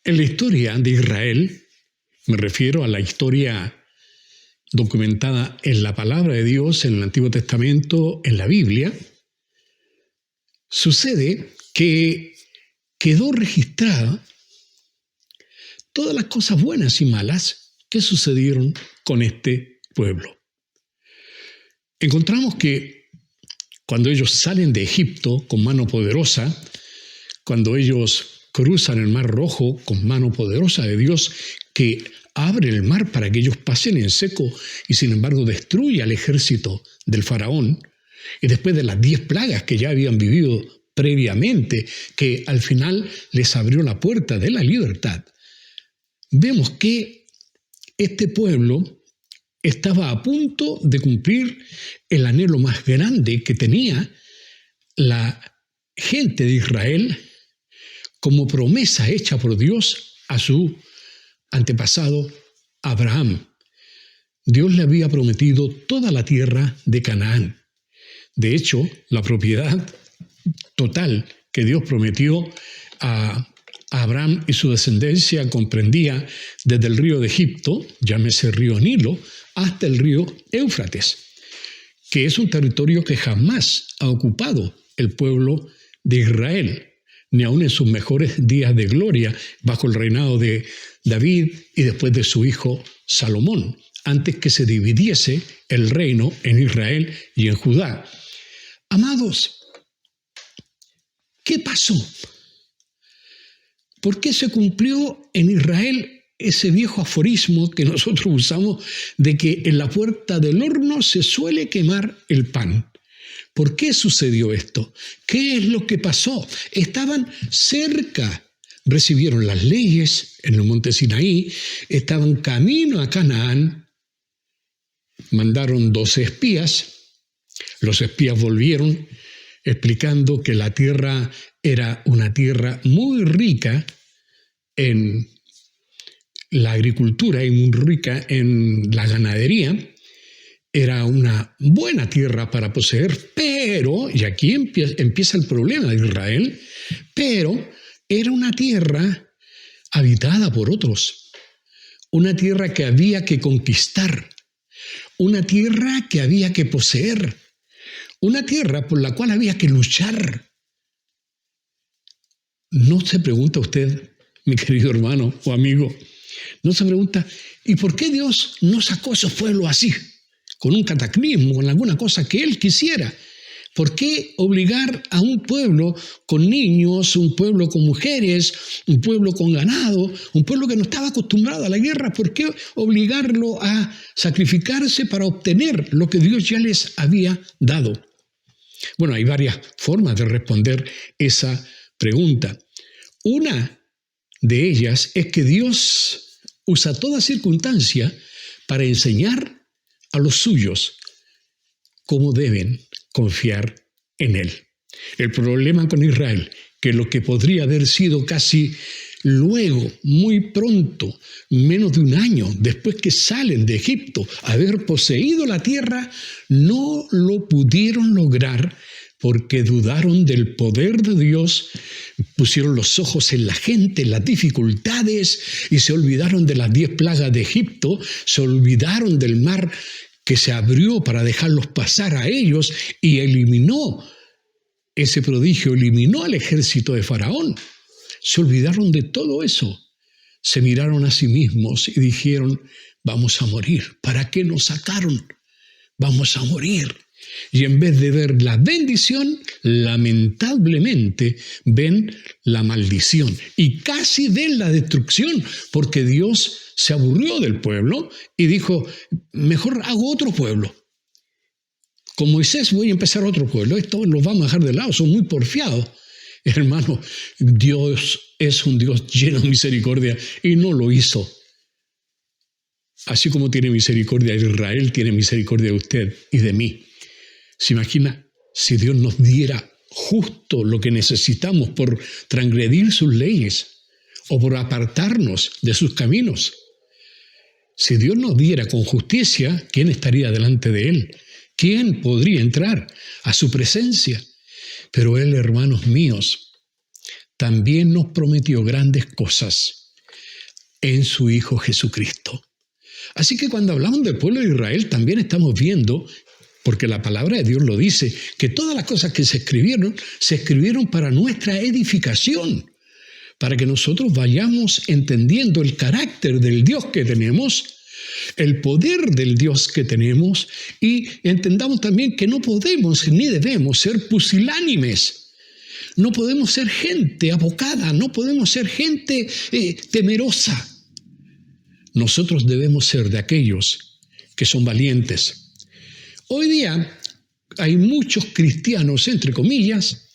En la historia de Israel, me refiero a la historia documentada en la palabra de Dios, en el Antiguo Testamento, en la Biblia, sucede que quedó registrada todas las cosas buenas y malas que sucedieron con este pueblo. Encontramos que cuando ellos salen de Egipto con mano poderosa, cuando ellos cruzan el Mar Rojo con mano poderosa de Dios, que abre el mar para que ellos pasen en seco y sin embargo destruye al ejército del faraón, y después de las 10 plagas que ya habían vivido previamente, que al final les abrió la puerta de la libertad, vemos que este pueblo estaba a punto de cumplir el anhelo más grande que tenía la gente de Israel como promesa hecha por Dios a su antepasado Abraham. Dios le había prometido toda la tierra de Canaán. De hecho, la propiedad total que Dios prometió a Abraham y su descendencia comprendía desde el río de Egipto, llámese río Nilo, hasta el río Éufrates, que es un territorio que jamás ha ocupado el pueblo de Israel, ni aun en sus mejores días de gloria, bajo el reinado de David y después de su hijo Salomón, antes que se dividiese el reino en Israel y en Judá. Amados, ¿qué pasó? ¿Por qué se cumplió en Israel ese viejo aforismo que nosotros usamos de que en la puerta del horno se suele quemar el pan? ¿Por qué sucedió esto? ¿Qué es lo que pasó? Estaban cerca, recibieron las leyes en el monte Sinaí, estaban camino a Canaán, mandaron 12 espías, los espías volvieron explicando que la tierra era una tierra muy rica en la agricultura y muy rica en la ganadería. Era una buena tierra para poseer, pero, y aquí empieza el problema de Israel, pero era una tierra habitada por otros, una tierra que había que conquistar, una tierra que había que poseer, una tierra por la cual había que luchar. ¿No se pregunta usted, mi querido hermano o amigo, no se pregunta, ¿y por qué Dios no sacó a esos pueblos así? Con un cataclismo, con alguna cosa que Él quisiera. ¿Por qué obligar a un pueblo con niños, un pueblo con mujeres, un pueblo con ganado, un pueblo que no estaba acostumbrado a la guerra? ¿Por qué obligarlo a sacrificarse para obtener lo que Dios ya les había dado? Bueno, hay varias formas de responder esa pregunta. Una de ellas es que Dios usa toda circunstancia para enseñar a los suyos cómo deben confiar en Él. El problema con Israel, que lo que podría haber sido casi luego, muy pronto, menos de un año después que salen de Egipto, haber poseído la tierra, no lo pudieron lograr porque dudaron del poder de Dios, pusieron los ojos en la gente, en las dificultades, y se olvidaron de las 10 plagas de Egipto, se olvidaron del mar que se abrió para dejarlos pasar a ellos y eliminó ese prodigio, eliminó al ejército de Faraón. Se olvidaron de todo eso, se miraron a sí mismos y dijeron, vamos a morir. ¿Para qué nos sacaron? Vamos a morir. Y en vez de ver la bendición, lamentablemente ven la maldición y casi ven la destrucción, porque Dios se aburrió del pueblo y dijo, mejor hago otro pueblo. Con Moisés voy a empezar otro pueblo, estos los vamos a dejar de lado, son muy porfiados. Hermano, Dios es un Dios lleno de misericordia y no lo hizo. Así como tiene misericordia de Israel, tiene misericordia de usted y de mí. ¿Se imagina si Dios nos diera justo lo que necesitamos por transgredir sus leyes o por apartarnos de sus caminos? Si Dios nos diera con justicia, ¿quién estaría delante de Él? ¿Quién podría entrar a su presencia? Pero Él, hermanos míos, también nos prometió grandes cosas. en su Hijo Jesucristo. Así que cuando hablamos del pueblo de Israel también estamos viendo, porque la palabra de Dios lo dice, que todas las cosas que se escribieron para nuestra edificación, para que nosotros vayamos entendiendo el carácter del Dios que tenemos, el poder del Dios que tenemos, y entendamos también que no podemos ni debemos ser pusilánimes. No podemos ser gente abocada, no podemos ser gente temerosa. Nosotros debemos ser de aquellos que son valientes. Hoy día hay muchos cristianos, entre comillas,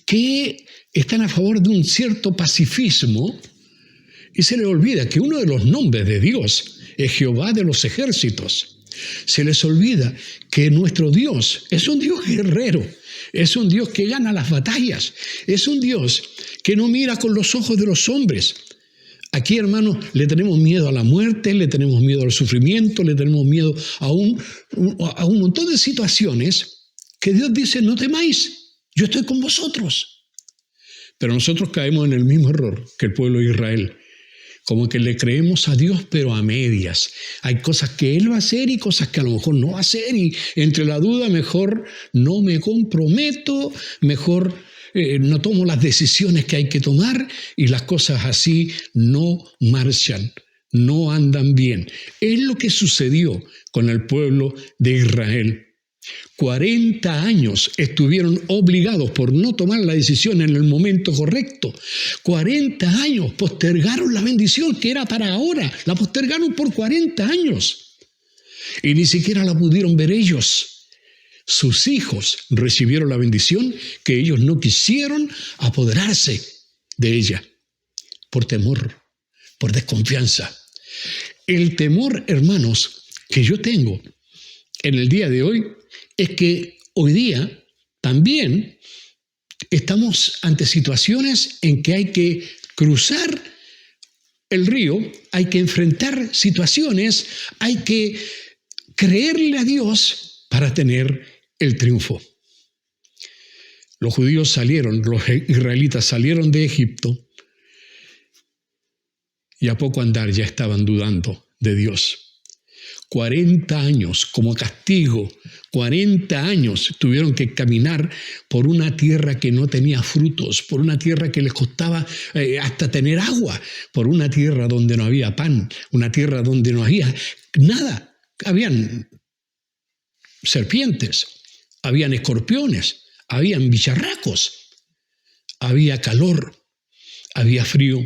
que están a favor de un cierto pacifismo y se les olvida que uno de los nombres de Dios es Jehová de los ejércitos. Se les olvida que nuestro Dios es un Dios guerrero, es un Dios que gana las batallas, es un Dios que no mira con los ojos de los hombres. Aquí, hermanos, le tenemos miedo a la muerte, le tenemos miedo al sufrimiento, le tenemos miedo a un montón de situaciones que Dios dice, no temáis, yo estoy con vosotros. Pero nosotros caemos en el mismo error que el pueblo de Israel, como que le creemos a Dios pero a medias. Hay cosas que Él va a hacer y cosas que a lo mejor no va a hacer, y entre la duda mejor no me comprometo, mejor no tomo las decisiones que hay que tomar, y las cosas así no marchan, no andan bien. Es lo que sucedió con el pueblo de Israel. 40 años estuvieron obligados por no tomar la decisión en el momento correcto. 40 años postergaron la bendición que era para ahora. La postergaron por 40 años. Y ni siquiera la pudieron ver ellos. Sus hijos recibieron la bendición que ellos no quisieron apoderarse de ella. Por temor, por desconfianza. El temor, hermanos, que yo tengo en el día de hoy es que hoy día también estamos ante situaciones en que hay que cruzar el río, hay que enfrentar situaciones, hay que creerle a Dios para tener el triunfo. Los judíos salieron, los israelitas salieron de Egipto y a poco andar ya estaban dudando de Dios. 40 años como castigo, 40 años tuvieron que caminar por una tierra que no tenía frutos, por una tierra que les costaba hasta tener agua, por una tierra donde no había pan, una tierra donde no había nada. Habían serpientes, habían escorpiones, habían bicharracos, había calor, había frío.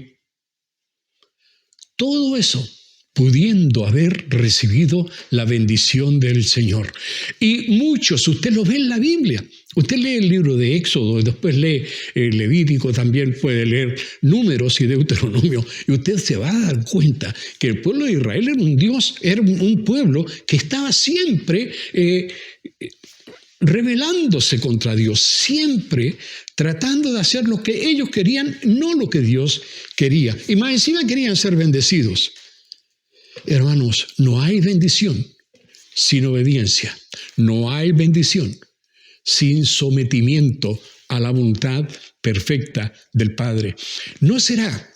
Todo eso pudiendo haber recibido la bendición del Señor. Y muchos, usted lo ve en la Biblia, usted lee el libro de Éxodo, después lee Levítico, también puede leer Números y Deuteronomio, y usted se va a dar cuenta que el pueblo de Israel era un pueblo que estaba siempre rebelándose contra Dios, siempre tratando de hacer lo que ellos querían, no lo que Dios quería. Y más encima querían ser bendecidos. Hermanos, no hay bendición sin obediencia. No hay bendición sin sometimiento a la voluntad perfecta del Padre. ¿No será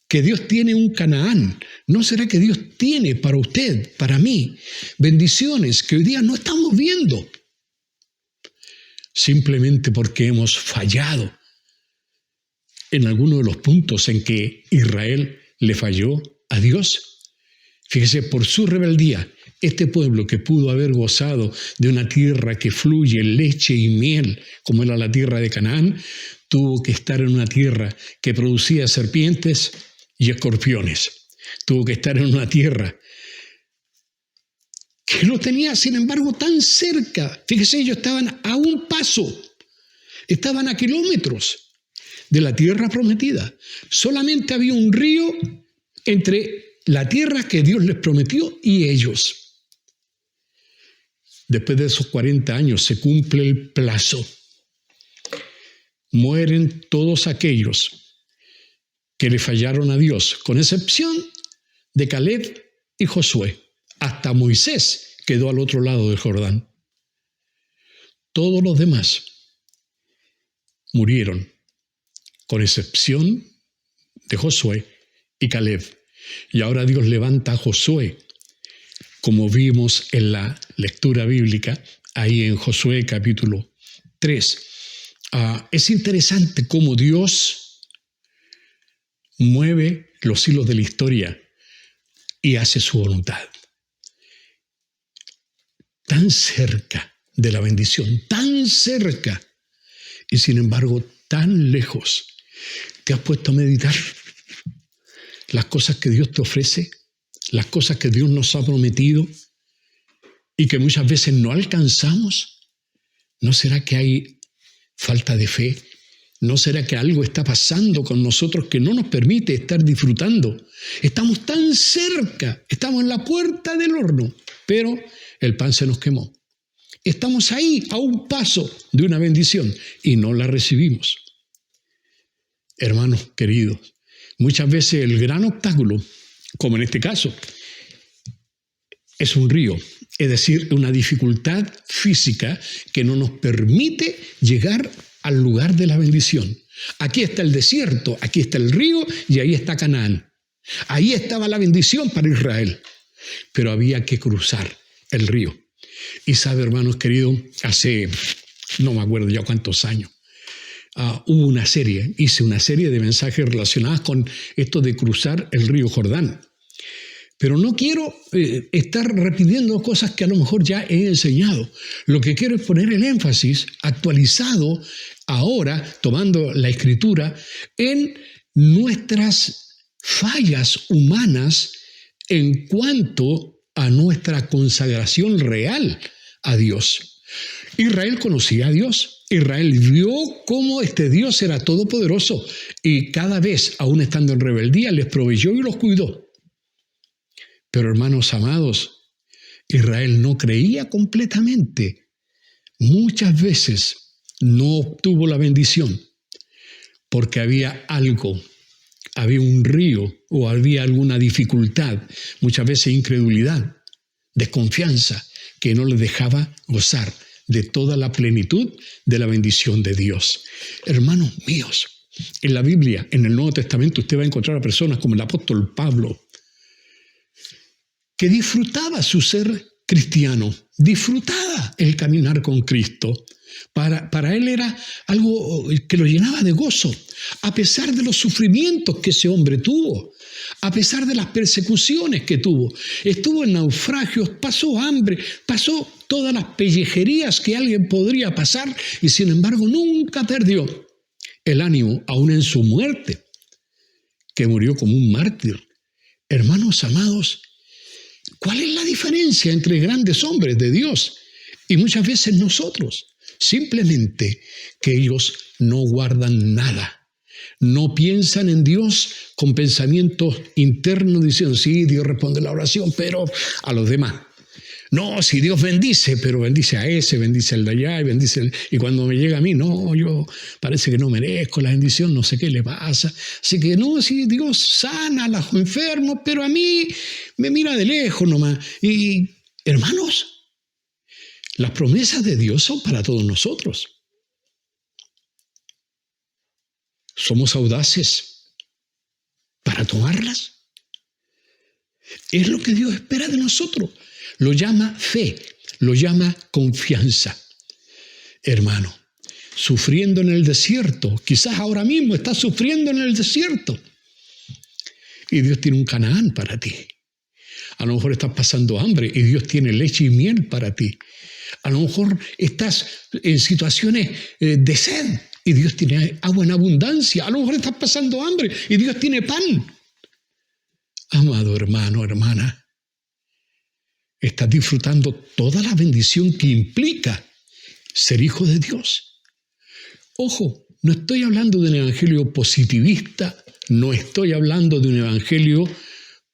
que Dios tiene un Canaán? ¿No será que Dios tiene para usted, para mí, bendiciones que hoy día no estamos viendo? Simplemente porque hemos fallado en alguno de los puntos en que Israel le falló a Dios. Fíjese, por su rebeldía, este pueblo que pudo haber gozado de una tierra que fluye leche y miel, como era la tierra de Canaán, tuvo que estar en una tierra que producía serpientes y escorpiones. Tuvo que estar en una tierra que lo tenía, sin embargo, tan cerca. Fíjese, ellos estaban a un paso, estaban a kilómetros de la tierra prometida. Solamente había un río entre la tierra que Dios les prometió y ellos. Después de esos 40 años se cumple el plazo. Mueren todos aquellos que le fallaron a Dios, con excepción de Caleb y Josué. Hasta Moisés quedó al otro lado del Jordán. Todos los demás murieron, con excepción de Josué y Caleb. Y ahora Dios levanta a Josué, como vimos en la lectura bíblica, ahí en Josué capítulo 3. Es interesante cómo Dios mueve los hilos de la historia y hace su voluntad. Tan cerca de la bendición, tan cerca, y sin embargo tan lejos. ¿Te has puesto a meditar las cosas que Dios te ofrece, las cosas que Dios nos ha prometido y que muchas veces no alcanzamos? ¿No será que hay falta de fe? ¿No será que algo está pasando con nosotros que no nos permite estar disfrutando? Estamos tan cerca, estamos en la puerta del horno, pero el pan se nos quemó. Estamos ahí, a un paso de una bendición, y no la recibimos. Hermanos queridos, muchas veces el gran obstáculo, como en este caso, es un río, es decir, una dificultad física que no nos permite llegar al lugar de la bendición. Aquí está el desierto, aquí está el río y ahí está Canaán. Ahí estaba la bendición para Israel, pero había que cruzar el río. Y sabe, hermanos queridos, hace no me acuerdo ya cuántos años, hubo hice una serie de mensajes relacionados con esto de cruzar el río Jordán. Pero no quiero estar repitiendo cosas que a lo mejor ya he enseñado. Lo que quiero es poner el énfasis actualizado ahora, tomando la Escritura, en nuestras fallas humanas en cuanto a nuestra consagración real a Dios. Israel conocía a Dios. Israel vio cómo este Dios era todopoderoso y cada vez, aún estando en rebeldía, les proveyó y los cuidó. Pero hermanos amados, Israel no creía completamente. Muchas veces no obtuvo la bendición porque había algo, había un río o había alguna dificultad, muchas veces incredulidad, desconfianza, que no les dejaba gozar de toda la plenitud de la bendición de Dios. Hermanos míos, en la Biblia, en el Nuevo Testamento, usted va a encontrar a personas como el apóstol Pablo, que disfrutaba su ser cristiano, disfrutaba el caminar con Cristo. Para él era algo que lo llenaba de gozo, a pesar de los sufrimientos que ese hombre tuvo, a pesar de las persecuciones que tuvo. Estuvo en naufragios, pasó hambre, pasó todas las pellejerías que alguien podría pasar y sin embargo nunca perdió el ánimo, aún en su muerte, que murió como un mártir. Hermanos amados, ¿cuál es la diferencia entre grandes hombres de Dios y muchas veces nosotros? Simplemente que ellos no guardan nada. No piensan en Dios con pensamientos internos diciendo, sí, Dios responde la oración, pero a los demás. No, si Dios bendice, pero bendice a ese, bendice al de allá, y cuando me llega a mí, no, yo parece que no merezco la bendición, no sé qué le pasa. Así que no, si Dios sana a los enfermos, pero a mí me mira de lejos nomás. Y hermanos, las promesas de Dios son para todos nosotros. ¿Somos audaces para tomarlas? Es lo que Dios espera de nosotros. Lo llama fe, lo llama confianza. Hermano, sufriendo en el desierto, quizás ahora mismo estás sufriendo en el desierto. Y Dios tiene un Canaán para ti. A lo mejor estás pasando hambre y Dios tiene leche y miel para ti. A lo mejor estás en situaciones de sed y Dios tiene agua en abundancia. A lo mejor estás pasando hambre y Dios tiene pan. Amado hermano, hermana, estás disfrutando toda la bendición que implica ser hijo de Dios. Ojo, no estoy hablando de un evangelio positivista, no estoy hablando de un evangelio,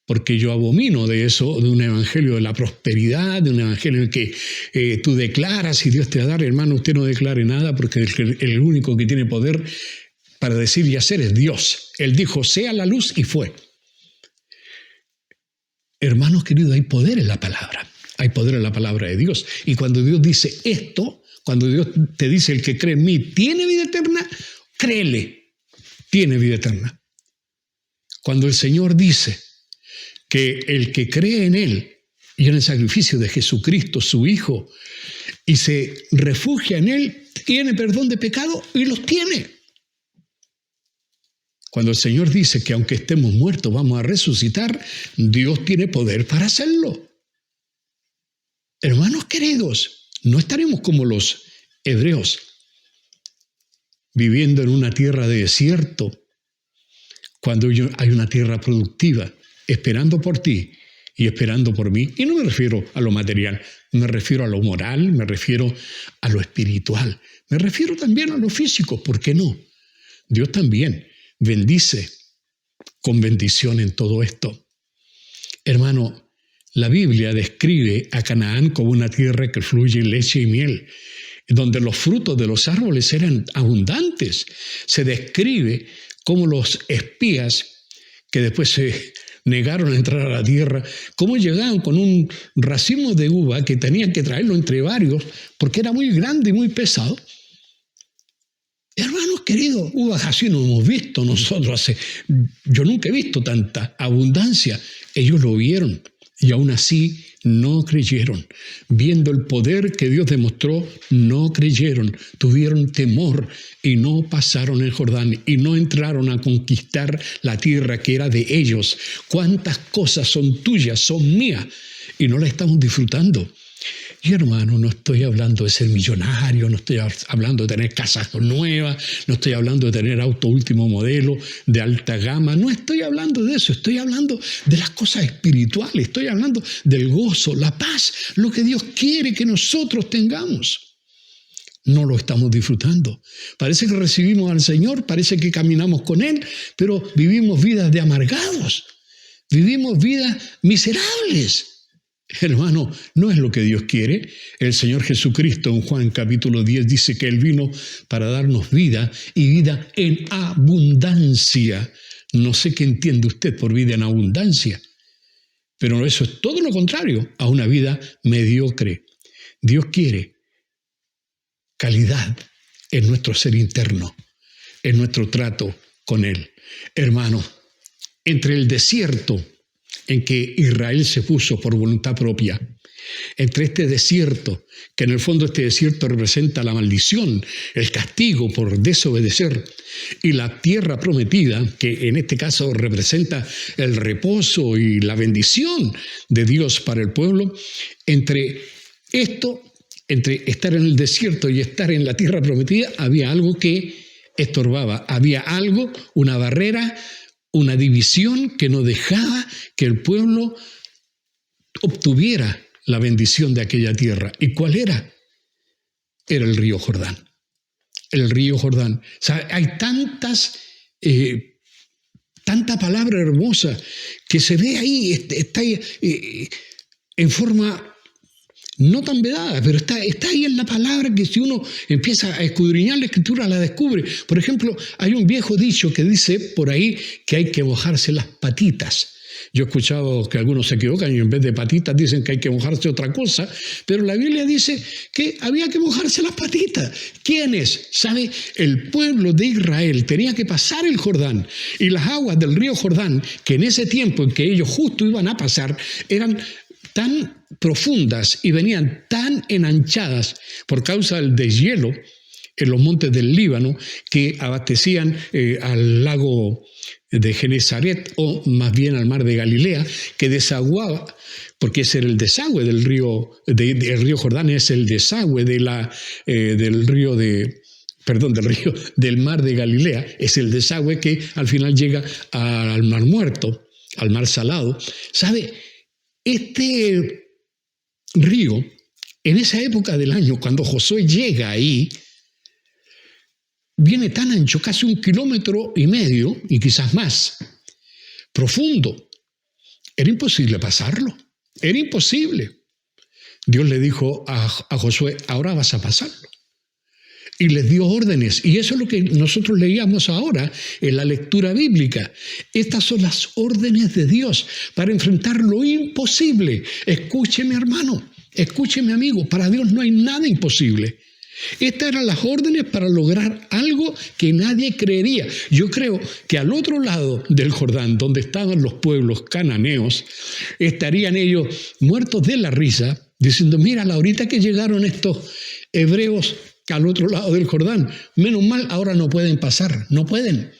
porque yo abomino de eso, de un evangelio de la prosperidad, de un evangelio en el que tú declaras y Dios te va a dar. Hermano, usted no declare nada porque el único que tiene poder para decir y hacer es Dios. Él dijo, sea la luz y fue. Hermanos queridos, hay poder en la palabra. Hay poder en la palabra de Dios. Y cuando Dios dice esto, cuando Dios te dice el que cree en mí tiene vida eterna, créele, tiene vida eterna. Cuando el Señor dice, que el que cree en Él y en el sacrificio de Jesucristo, su Hijo, y se refugia en Él, tiene perdón de pecado y los tiene. Cuando el Señor dice que aunque estemos muertos vamos a resucitar, Dios tiene poder para hacerlo. Hermanos queridos, no estaremos como los hebreos, viviendo en una tierra de desierto, cuando hay una tierra productiva, esperando por ti y esperando por mí. Y no me refiero a lo material, me refiero a lo moral, me refiero a lo espiritual, me refiero también a lo físico, ¿por qué no? Dios también bendice con bendición en todo esto. Hermano, la Biblia describe a Canaán como una tierra que fluye leche y miel, donde los frutos de los árboles eran abundantes. Se describe cómo los espías que después se negaron a entrar a la tierra, cómo llegaban con un racimo de uva que tenían que traerlo entre varios porque era muy grande y muy pesado. Hermanos queridos, uvas así no hemos visto nosotros. Yo nunca he visto tanta abundancia. Ellos lo vieron y aún así no creyeron. Viendo el poder que Dios demostró, no creyeron. Tuvieron temor y no pasaron el Jordán y no entraron a conquistar la tierra que era de ellos. ¿Cuántas cosas son tuyas, son mías y no las estamos disfrutando? Y hermano, no estoy hablando de ser millonario, no estoy hablando de tener casas nuevas, no estoy hablando de tener auto último modelo, de alta gama, no estoy hablando de eso, estoy hablando de las cosas espirituales, estoy hablando del gozo, la paz, lo que Dios quiere que nosotros tengamos. No lo estamos disfrutando. Parece que recibimos al Señor, parece que caminamos con Él, pero vivimos vidas de amargados, vivimos vidas miserables. Hermano, no es lo que Dios quiere. El Señor Jesucristo en Juan capítulo 10 dice que Él vino para darnos vida y vida en abundancia. No sé qué entiende usted por vida en abundancia, pero eso es todo lo contrario a una vida mediocre. Dios quiere calidad en nuestro ser interno, en nuestro trato con Él. Hermano, entre el desierto en que Israel se puso por voluntad propia, entre este desierto, que en el fondo este desierto representa la maldición, el castigo por desobedecer, y la tierra prometida, que en este caso representa el reposo y la bendición de Dios para el pueblo, entre esto, entre estar en el desierto y estar en la tierra prometida, había algo que estorbaba, había algo, una barrera, una división que no dejaba que el pueblo obtuviera la bendición de aquella tierra. ¿Y cuál era? Era el río Jordán. El río Jordán. O sea, hay tanta palabra hermosa que se ve ahí, está ahí, en forma no tan vedada, pero está ahí en la palabra que si uno empieza a escudriñar la Escritura la descubre. Por ejemplo, hay un viejo dicho que dice por ahí que hay que mojarse las patitas. Yo he escuchado que algunos se equivocan y en vez de patitas dicen que hay que mojarse otra cosa, pero la Biblia dice que había que mojarse las patitas. ¿Quiénes? ¿Sabe? El pueblo de Israel tenía que pasar el Jordán y las aguas del río Jordán, que en ese tiempo en que ellos justo iban a pasar, eran tan profundas y venían tan enanchadas por causa del deshielo en los montes del Líbano que abastecían al lago de Genesaret o más bien al mar de Galilea, que desaguaba, porque ese era el desagüe del río, del río Jordán, es el desagüe de del mar de Galilea, es el desagüe que al final llega al mar muerto, al mar salado. ¿Sabe? Este río, en esa época del año, cuando Josué llega ahí, viene tan ancho, casi 1,5 kilómetros y quizás más, profundo. Era imposible pasarlo, era imposible. Dios le dijo a Josué, ahora vas a pasarlo. Y les dio órdenes, y eso es lo que nosotros leíamos ahora en la lectura bíblica. Estas son las órdenes de Dios para enfrentar lo imposible. Escúcheme, hermano, escúcheme, amigo, para Dios no hay nada imposible. Estas eran las órdenes para lograr algo que nadie creería. Yo creo que al otro lado del Jordán, donde estaban los pueblos cananeos, estarían ellos muertos de la risa, diciendo, mira, ahorita que llegaron estos hebreos al otro lado del Jordán, menos mal, ahora no pueden pasar, no pueden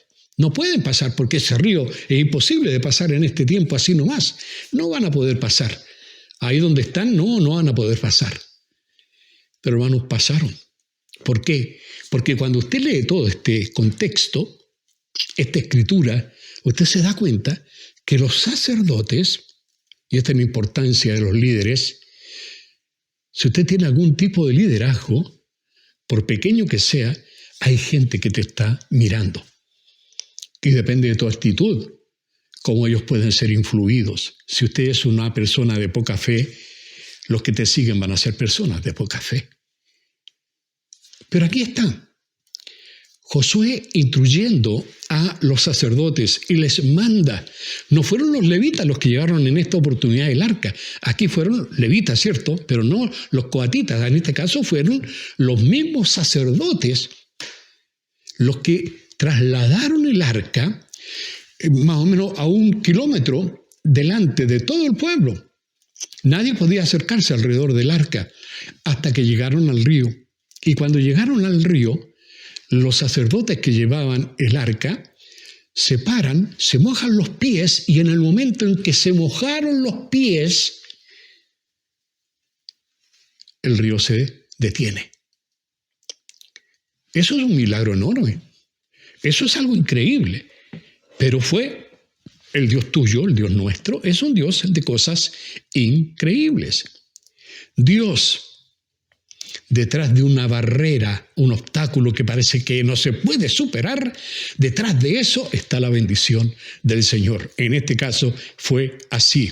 pasar porque ese río es imposible de pasar en este tiempo así nomás. No van a poder pasar. Ahí donde están, no van a poder pasar. Pero hermanos, pasaron. ¿Por qué? Porque cuando usted lee todo este contexto, esta escritura, usted se da cuenta que los sacerdotes, y esta es la importancia de los líderes, si usted tiene algún tipo de liderazgo, por pequeño que sea, hay gente que te está mirando. Y depende de tu actitud, cómo ellos pueden ser influidos. Si usted es una persona de poca fe, los que te siguen van a ser personas de poca fe. Pero aquí está Josué instruyendo a los sacerdotes y les manda. No fueron los levitas los que llevaron en esta oportunidad el arca. Aquí fueron levitas, ¿cierto? Pero no los coatitas. En este caso fueron los mismos sacerdotes los que trasladaron el arca más o menos a 1 kilómetro delante de todo el pueblo. Nadie podía acercarse alrededor del arca hasta que llegaron al río. Y cuando llegaron al río, los sacerdotes que llevaban el arca se paran, se mojan los pies y en el momento en que se mojaron los pies, el río se detiene. Eso es un milagro enorme. Eso es algo increíble. Pero fue el Dios tuyo, el Dios nuestro, es un Dios de cosas increíbles. Dios, detrás de una barrera, un obstáculo que parece que no se puede superar, detrás de eso está la bendición del Señor. En este caso fue así.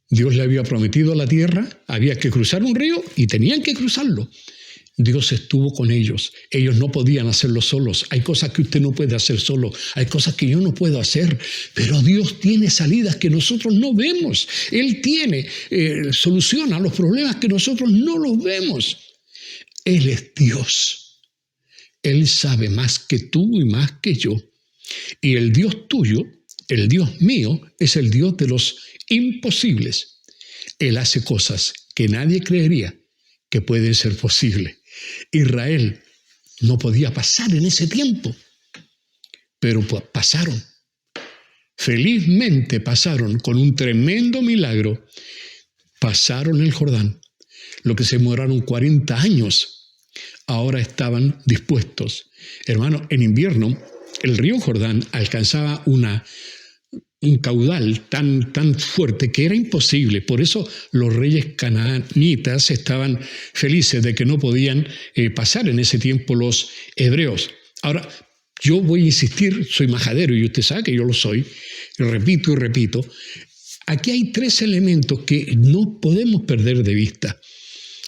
Dios le había prometido a la tierra, había que cruzar un río y tenían que cruzarlo. Dios estuvo con ellos. Ellos no podían hacerlo solos. Hay cosas que usted no puede hacer solo. Hay cosas que yo no puedo hacer. Pero Dios tiene salidas que nosotros no vemos. Él tiene solución a los problemas que nosotros no los vemos. Él es Dios. Él sabe más que tú y más que yo. Y el Dios tuyo, el Dios mío, es el Dios de los imposibles. Él hace cosas que nadie creería que pueden ser posibles. Israel no podía pasar en ese tiempo, pero pasaron. Felizmente pasaron con un tremendo milagro. Pasaron el Jordán. Lo que se demoraron 40 años, ahora estaban dispuestos. Hermano, en invierno, el río Jordán alcanzaba un caudal tan fuerte que era imposible. Por eso los reyes canaanitas estaban felices de que no podían pasar en ese tiempo los hebreos. Ahora, yo voy a insistir, soy majadero y usted sabe que yo lo soy, y repito, aquí hay 3 elementos que no podemos perder de vista,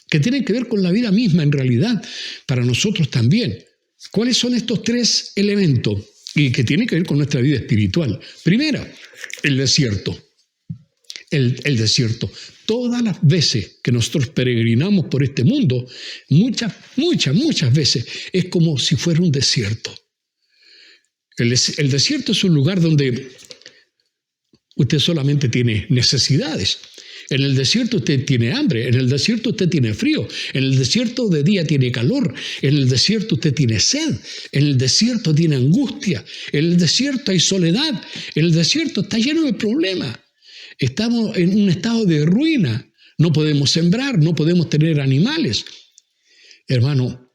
que tienen que ver con la vida misma en realidad, para nosotros también. ¿Cuáles son estos 3 elementos? Y que tiene que ver con nuestra vida espiritual. Primera, el desierto. El desierto. Todas las veces que nosotros peregrinamos por este mundo, muchas veces, es como si fuera un desierto. El desierto es un lugar donde usted solamente tiene necesidades. En el desierto usted tiene hambre, en el desierto usted tiene frío, en el desierto de día tiene calor, en el desierto usted tiene sed, en el desierto tiene angustia, en el desierto hay soledad, en el desierto está lleno de problemas. Estamos en un estado de ruina, no podemos sembrar, no podemos tener animales. Hermano,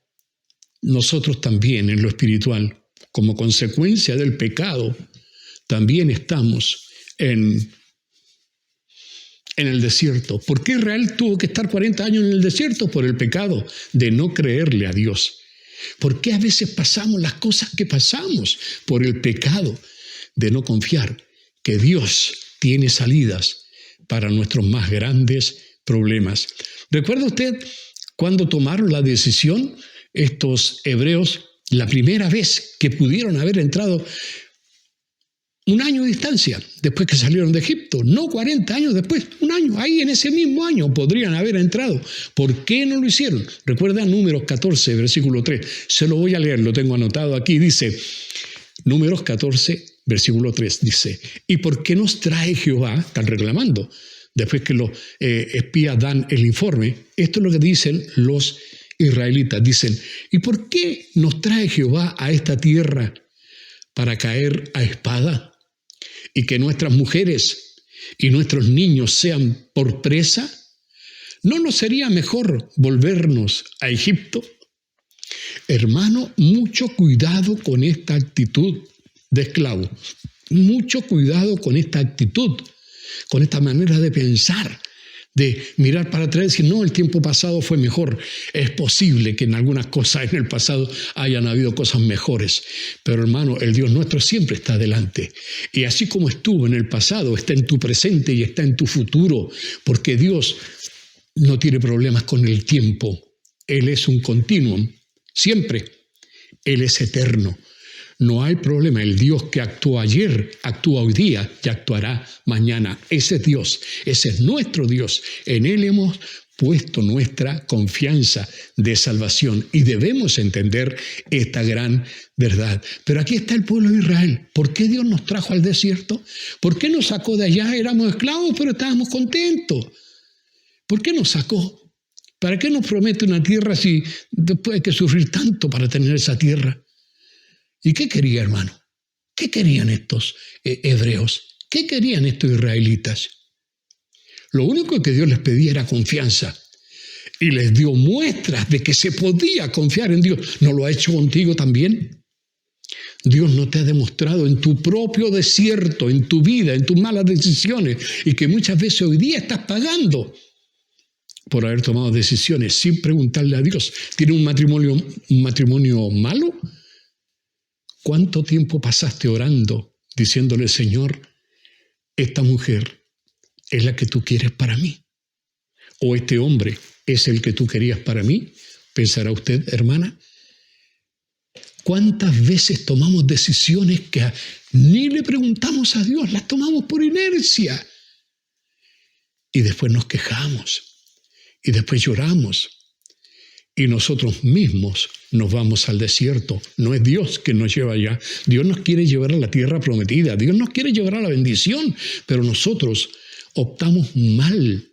nosotros también en lo espiritual, como consecuencia del pecado, también estamos en el desierto. ¿Por qué Israel tuvo que estar 40 años en el desierto? Por el pecado de no creerle a Dios. ¿Por qué a veces pasamos las cosas que pasamos? Por el pecado de no confiar que Dios tiene salidas para nuestros más grandes problemas. ¿Recuerda usted cuando tomaron la decisión estos hebreos, la primera vez que pudieron haber entrado Un año de distancia después que salieron de Egipto, no 40 años después, un año, ahí en ese mismo año podrían haber entrado. ¿Por qué no lo hicieron? Recuerda Números 14, versículo 3. Se lo voy a leer, lo tengo anotado aquí. Dice, Números 14, versículo 3, dice, ¿y por qué nos trae Jehová? Están reclamando. Después que los espías dan el informe, esto es lo que dicen los israelitas. Dicen, ¿y por qué nos trae Jehová a esta tierra para caer a espada? Y que nuestras mujeres y nuestros niños sean por presa. ¿No nos sería mejor volvernos a Egipto? Hermano, mucho cuidado con esta actitud de esclavo. Mucho cuidado con esta actitud, con esta manera de pensar, de mirar para atrás y decir, no, el tiempo pasado fue mejor. Es posible que en algunas cosas en el pasado hayan habido cosas mejores, pero hermano, el Dios nuestro siempre está adelante. Y así como estuvo en el pasado, está en tu presente y está en tu futuro, porque Dios no tiene problemas con el tiempo. Él es un continuum, siempre. Él es eterno. No hay problema. El Dios que actuó ayer, actúa hoy día y actuará mañana. Ese es Dios, ese es nuestro Dios. En Él hemos puesto nuestra confianza de salvación y debemos entender esta gran verdad. Pero aquí está el pueblo de Israel. ¿Por qué Dios nos trajo al desierto? ¿Por qué nos sacó de allá? Éramos esclavos, pero estábamos contentos. ¿Por qué nos sacó? ¿Para qué nos promete una tierra si después hay que sufrir tanto para tener esa tierra? ¿Y qué quería, hermano? ¿Qué querían estos hebreos? ¿Qué querían estos israelitas? Lo único que Dios les pedía era confianza. Y les dio muestras de que se podía confiar en Dios. ¿No lo ha hecho contigo también? Dios no te ha demostrado en tu propio desierto, en tu vida, en tus malas decisiones, y que muchas veces hoy día estás pagando por haber tomado decisiones sin preguntarle a Dios. ¿Tiene un matrimonio malo? ¿Cuánto tiempo pasaste orando diciéndole, Señor, esta mujer es la que tú quieres para mí? ¿O este hombre es el que tú querías para mí? Pensará usted, hermana. ¿Cuántas veces tomamos decisiones que ni le preguntamos a Dios, las tomamos por inercia? Y después nos quejamos, y después lloramos, y nosotros mismos nos vamos al desierto. No es Dios que nos lleva allá. Dios nos quiere llevar a la tierra prometida. Dios nos quiere llevar a la bendición, pero nosotros optamos mal.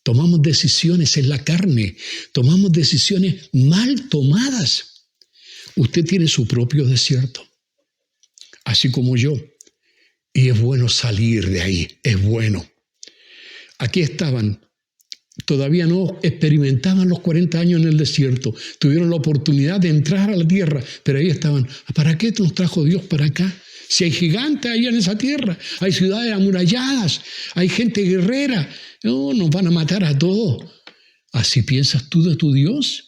Tomamos decisiones en la carne. Tomamos decisiones mal tomadas. Usted tiene su propio desierto, así como yo. Y es bueno salir de ahí. Es bueno. Aquí estaban. Todavía no experimentaban los 40 años en el desierto. Tuvieron la oportunidad de entrar a la tierra, pero ahí estaban. ¿Para qué nos trajo Dios para acá? Si hay gigantes ahí en esa tierra, hay ciudades amuralladas, hay gente guerrera. No, nos van a matar a todos. ¿Así piensas tú de tu Dios?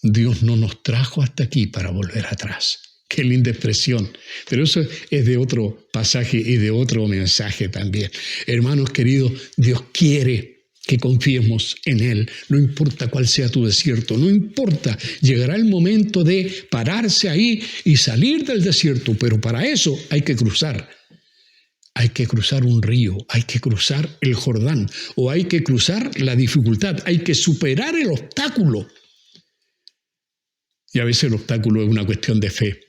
Dios no nos trajo hasta aquí para volver atrás. Qué linda expresión. Pero eso es de otro pasaje y de otro mensaje también. Hermanos queridos, Dios quiere que confiemos en Él. No importa cuál sea tu desierto, no importa. Llegará el momento de pararse ahí y salir del desierto, pero para eso hay que cruzar. Hay que cruzar un río, hay que cruzar el Jordán, o hay que cruzar la dificultad, hay que superar el obstáculo. Y a veces el obstáculo es una cuestión de fe.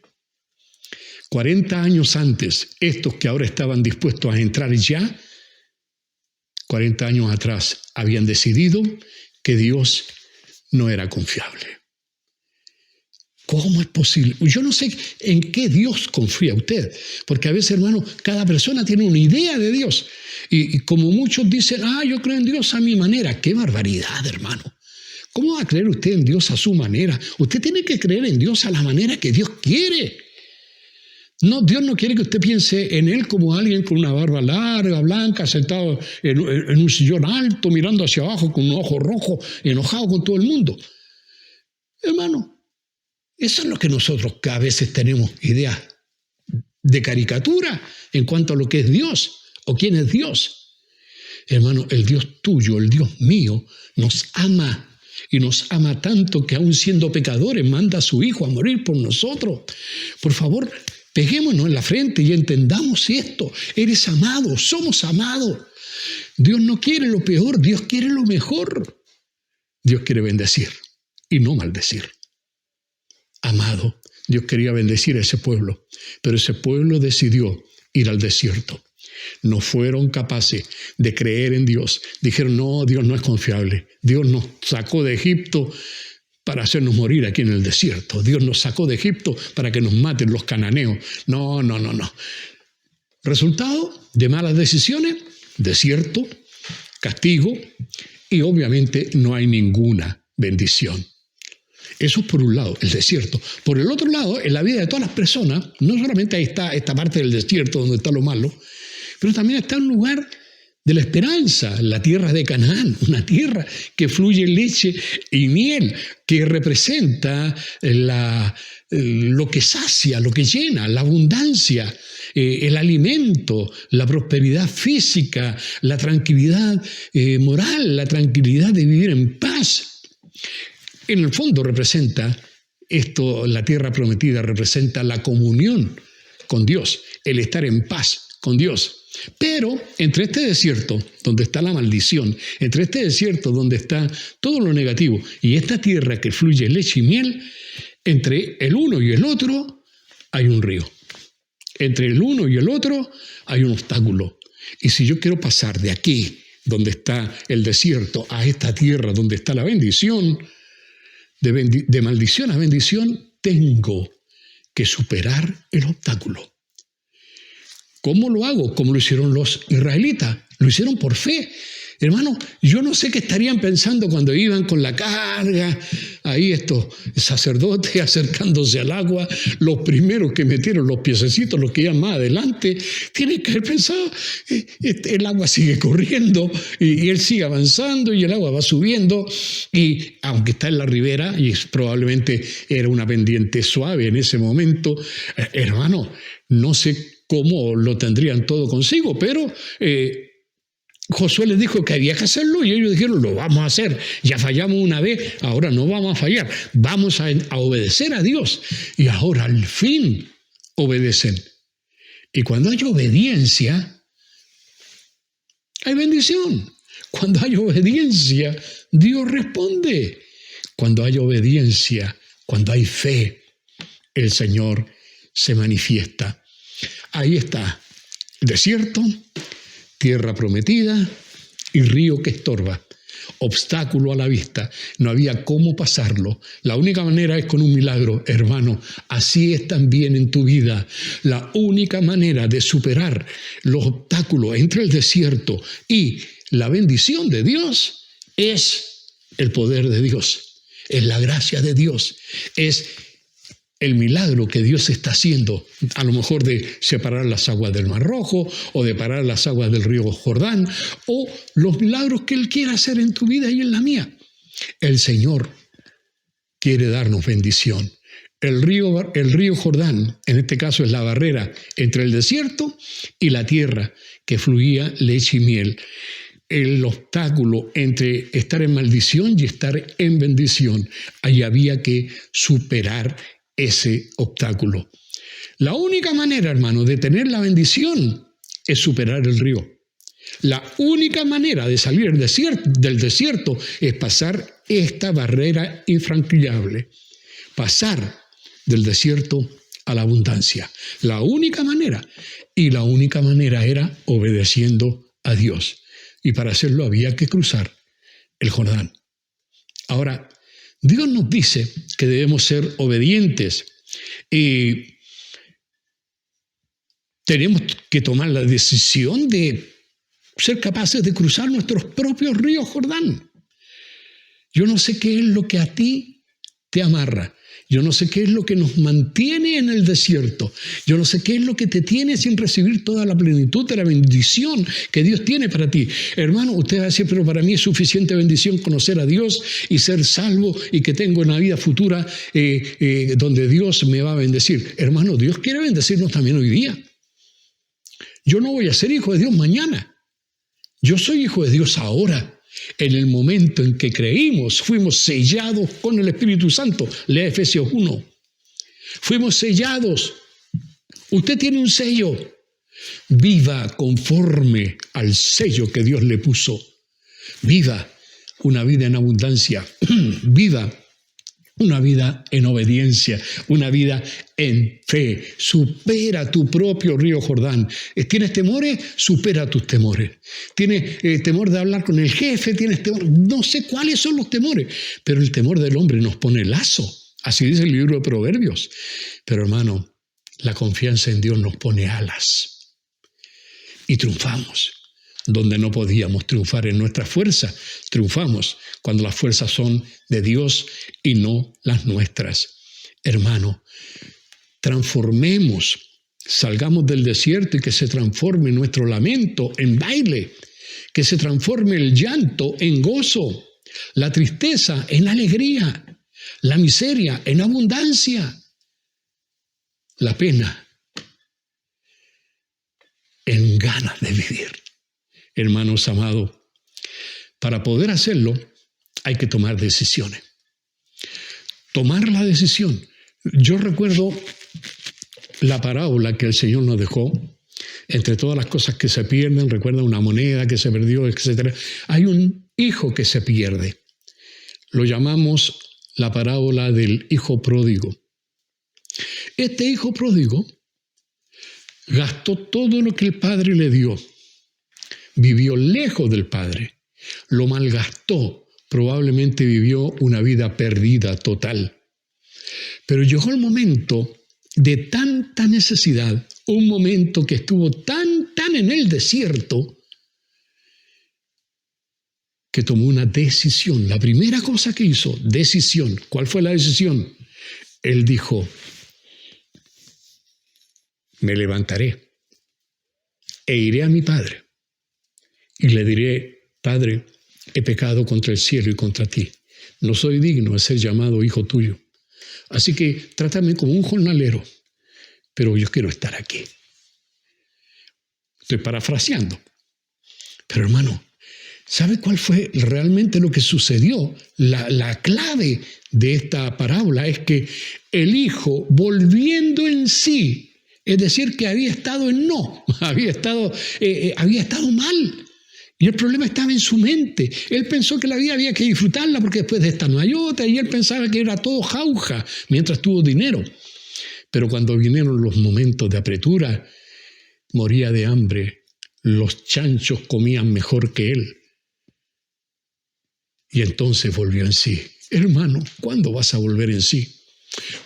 40 años antes, estos que ahora estaban dispuestos a entrar ya, 40 años atrás habían decidido que Dios no era confiable. ¿Cómo es posible? Yo no sé en qué Dios confía usted, porque a veces, hermano, cada persona tiene una idea de Dios. Y como muchos dicen, yo creo en Dios a mi manera. ¡Qué barbaridad, hermano! ¿Cómo va a creer usted en Dios a su manera? Usted tiene que creer en Dios a la manera que Dios quiere. No, Dios no quiere que usted piense en Él como alguien con una barba larga, blanca, sentado en un sillón alto, mirando hacia abajo con un ojo rojo, enojado con todo el mundo. Hermano, eso es lo que nosotros a veces tenemos ideas de caricatura en cuanto a lo que es Dios o quién es Dios. Hermano, el Dios tuyo, el Dios mío, nos ama. Y nos ama tanto que aún siendo pecadores manda a su Hijo a morir por nosotros. Por favor, Peguémonos en la frente y entendamos esto. Eres amado, somos amados. Dios no quiere lo peor, Dios quiere lo mejor. Dios quiere bendecir y no maldecir. Amado, Dios quería bendecir a ese pueblo, pero ese pueblo decidió ir al desierto. No fueron capaces de creer en Dios. Dijeron, no, Dios no es confiable. Dios nos sacó de Egipto para hacernos morir aquí en el desierto. Dios nos sacó de Egipto para que nos maten los cananeos. No. Resultado de malas decisiones, desierto, castigo y obviamente no hay ninguna bendición. Eso es por un lado, el desierto. Por el otro lado, en la vida de todas las personas, no solamente ahí está esta parte del desierto donde está lo malo, pero también está un lugar de la esperanza, la tierra de Canaán, una tierra que fluye leche y miel, que representa lo que sacia, lo que llena, la abundancia, el alimento, la prosperidad física, la tranquilidad moral, la tranquilidad de vivir en paz. En el fondo representa esto, la tierra prometida representa la comunión con Dios, el estar en paz con Dios. Pero entre este desierto, donde está la maldición, entre este desierto donde está todo lo negativo y esta tierra que fluye leche y miel, entre el uno y el otro hay un río. Entre el uno y el otro hay un obstáculo. Y si yo quiero pasar de aquí, donde está el desierto, a esta tierra donde está la bendición, de maldición a bendición, tengo que superar el obstáculo. ¿Cómo lo hago? Como lo hicieron los israelitas. Lo hicieron por fe. Hermano, yo no sé qué estarían pensando cuando iban con la carga, ahí estos sacerdotes acercándose al agua, los primeros que metieron los piececitos, los que iban más adelante, tienen que haber pensado, el agua sigue corriendo y él sigue avanzando y el agua va subiendo, y aunque está en la ribera, y probablemente era una pendiente suave en ese momento, hermano, no sé cómo lo tendrían todo consigo, pero Josué les dijo que había que hacerlo y ellos dijeron, lo vamos a hacer, ya fallamos una vez, ahora no vamos a fallar, vamos a obedecer a Dios. Y ahora al fin obedecen. Y cuando hay obediencia, hay bendición. Cuando hay obediencia, Dios responde. Cuando hay obediencia, cuando hay fe, el Señor se manifiesta. Ahí está, desierto, tierra prometida y río que estorba, obstáculo a la vista, no había cómo pasarlo. La única manera es con un milagro, hermano. Así es también en tu vida. La única manera de superar los obstáculos entre el desierto y la bendición de Dios es el poder de Dios, es la gracia de Dios, es el milagro que Dios está haciendo, a lo mejor de separar las aguas del Mar Rojo o de parar las aguas del río Jordán, o los milagros que Él quiere hacer en tu vida y en la mía. El Señor quiere darnos bendición. El río Jordán, en este caso, es la barrera entre el desierto y la tierra que fluía leche y miel. El obstáculo entre estar en maldición y estar en bendición, ahí había que superar ese obstáculo. La única manera, hermano, de tener la bendición es superar el río. La única manera de salir del desierto es pasar esta barrera infranqueable, pasar del desierto a la abundancia. La única manera, y la única manera era obedeciendo a Dios. Y para hacerlo había que cruzar el Jordán. Ahora, Dios nos dice que debemos ser obedientes y tenemos que tomar la decisión de ser capaces de cruzar nuestros propios ríos Jordán. Yo no sé qué es lo que a ti te amarra. Yo no sé qué es lo que nos mantiene en el desierto. Yo no sé qué es lo que te tiene sin recibir toda la plenitud de la bendición que Dios tiene para ti. Hermano, usted va a decir, pero para mí es suficiente bendición conocer a Dios y ser salvo y que tengo una vida futura donde Dios me va a bendecir. Hermano, Dios quiere bendecirnos también hoy día. Yo no voy a ser hijo de Dios mañana. Yo soy hijo de Dios ahora. En el momento en que creímos, fuimos sellados con el Espíritu Santo. Lea Efesios 1. Fuimos sellados Usted tiene un sello. Viva conforme al sello que Dios le puso. Viva una vida en abundancia. Viva una vida en obediencia, una vida en fe. Supera tu propio río Jordán. ¿Tienes temores? Supera tus temores. ¿Tienes temor de hablar con el jefe? ¿Tienes temor? No sé cuáles son los temores, pero el temor del hombre nos pone lazo. Así dice el libro de Proverbios. Pero hermano, la confianza en Dios nos pone alas y triunfamos. Donde no podíamos triunfar en nuestra fuerza, triunfamos cuando las fuerzas son de Dios y no las nuestras. Hermano, transformemos, salgamos del desierto y que se transforme nuestro lamento en baile, que se transforme el llanto en gozo, la tristeza en alegría, la miseria en abundancia, la pena en ganas de vivir. Hermanos amados, para poder hacerlo hay que tomar decisiones. Tomar la decisión. Yo recuerdo la parábola que el Señor nos dejó, entre todas las cosas que se pierden, recuerda una moneda que se perdió, etc. Hay un hijo que se pierde. Lo llamamos la parábola del hijo pródigo. Este hijo pródigo gastó todo lo que el padre le dio. Vivió lejos del Padre, lo malgastó, probablemente vivió una vida perdida total. Pero llegó el momento de tanta necesidad, un momento que estuvo tan en el desierto, que tomó una decisión. La primera cosa que hizo, decisión. ¿Cuál fue la decisión? Él dijo, me levantaré e iré a mi Padre. Y le diré, Padre, he pecado contra el cielo y contra ti. No soy digno de ser llamado hijo tuyo. Así que trátame como un jornalero, pero yo quiero estar aquí. Estoy parafraseando. Pero hermano, ¿sabe cuál fue realmente lo que sucedió? La clave de esta parábola es que el hijo, volviendo en sí, es decir, que había estado en no, había estado mal. Y el problema estaba en su mente. Él pensó que la vida había que disfrutarla porque después de esta no hay otra, y él pensaba que era todo jauja mientras tuvo dinero. Pero cuando vinieron los momentos de apretura, moría de hambre. Los chanchos comían mejor que él. Y entonces volvió en sí. Hermano, ¿cuándo vas a volver en sí?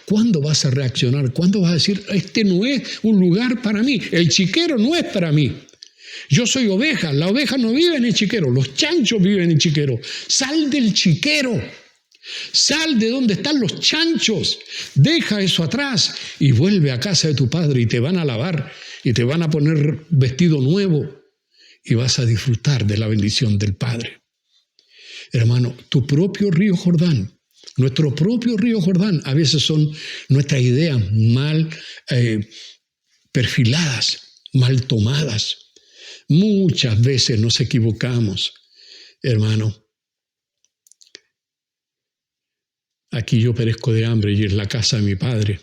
¿Cuándo vas a reaccionar? ¿Cuándo vas a decir, este no es un lugar para mí? El chiquero no es para mí. Yo soy oveja, la oveja no vive en el chiquero, los chanchos viven en el chiquero. Sal del chiquero, sal de donde están los chanchos, deja eso atrás y vuelve a casa de tu padre y te van a lavar y te van a poner vestido nuevo y vas a disfrutar de la bendición del Padre. Hermano, tu propio río Jordán, nuestro propio río Jordán, a veces son nuestras ideas mal perfiladas, mal tomadas. Muchas veces nos equivocamos, hermano. Aquí yo perezco de hambre y es la casa de mi padre.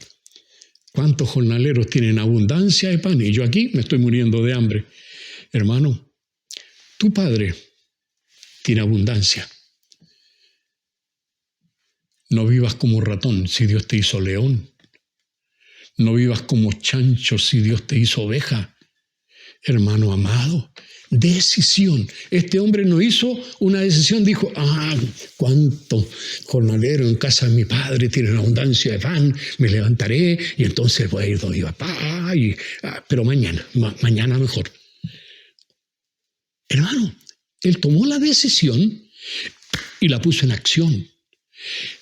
¿Cuántos jornaleros tienen abundancia de pan? Y yo aquí me estoy muriendo de hambre. Hermano, tu padre tiene abundancia. No vivas como ratón si Dios te hizo león. No vivas como chancho si Dios te hizo oveja. Hermano amado, decisión. Este hombre no hizo una decisión, dijo, cuánto jornalero en casa de mi padre tienen abundancia de pan, me levantaré y entonces voy a ir donde mi papá, pero mañana mejor. Hermano, él tomó la decisión y la puso en acción.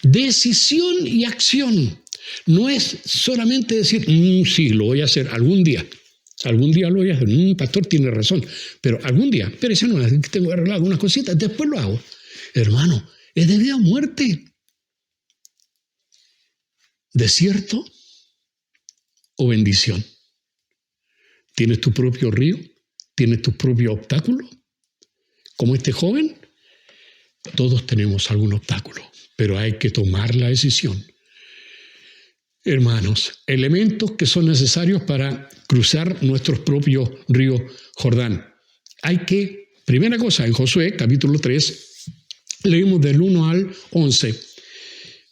Decisión y acción. No es solamente decir, sí, lo voy a hacer algún día. Algún día lo voy a hacer. Pastor tiene razón. Pero algún día, pero esa no es, tengo arreglado unas cositas, después lo hago. Hermano, es de vida o muerte. ¿Desierto o bendición? ¿Tienes tu propio río? ¿Tienes tu propio obstáculo? Como este joven, todos tenemos algún obstáculo, pero hay que tomar la decisión. hermanos, elementos que son necesarios para cruzar nuestro propio río Jordán. Primera cosa, en Josué, capítulo 3, leímos del 1 al 11,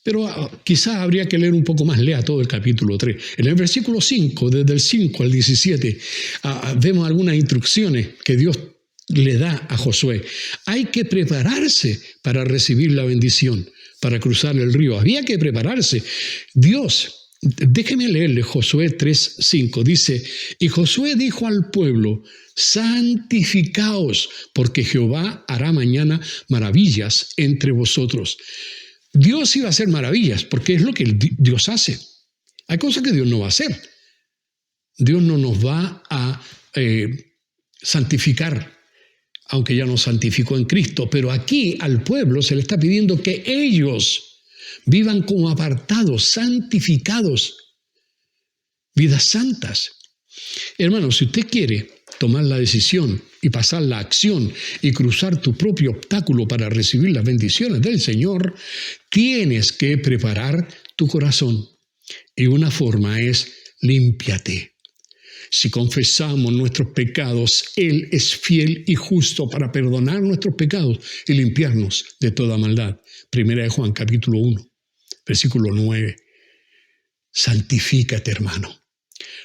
pero quizás habría que leer un poco más, lea todo el capítulo 3. En el versículo 5, desde el 5 al 17, vemos algunas instrucciones que Dios le da a Josué. Hay que prepararse para recibir la bendición, para cruzar el río. Había que prepararse. Déjeme leerle Josué 3:5. Dice, y Josué dijo al pueblo, santificaos, porque Jehová hará mañana maravillas entre vosotros. Dios iba a hacer maravillas, porque es lo que Dios hace. Hay cosas que Dios no va a hacer. Dios no nos va a santificar, aunque ya nos santificó en Cristo, pero aquí al pueblo se le está pidiendo que ellos vivan como apartados, santificados, vidas santas. Hermano, si usted quiere tomar la decisión y pasar la acción y cruzar tu propio obstáculo para recibir las bendiciones del Señor, tienes que preparar tu corazón. Y una forma es, límpiate. Si confesamos nuestros pecados, Él es fiel y justo para perdonar nuestros pecados y limpiarnos de toda maldad. Primera de Juan, capítulo 1, versículo 9. Santifícate, hermano.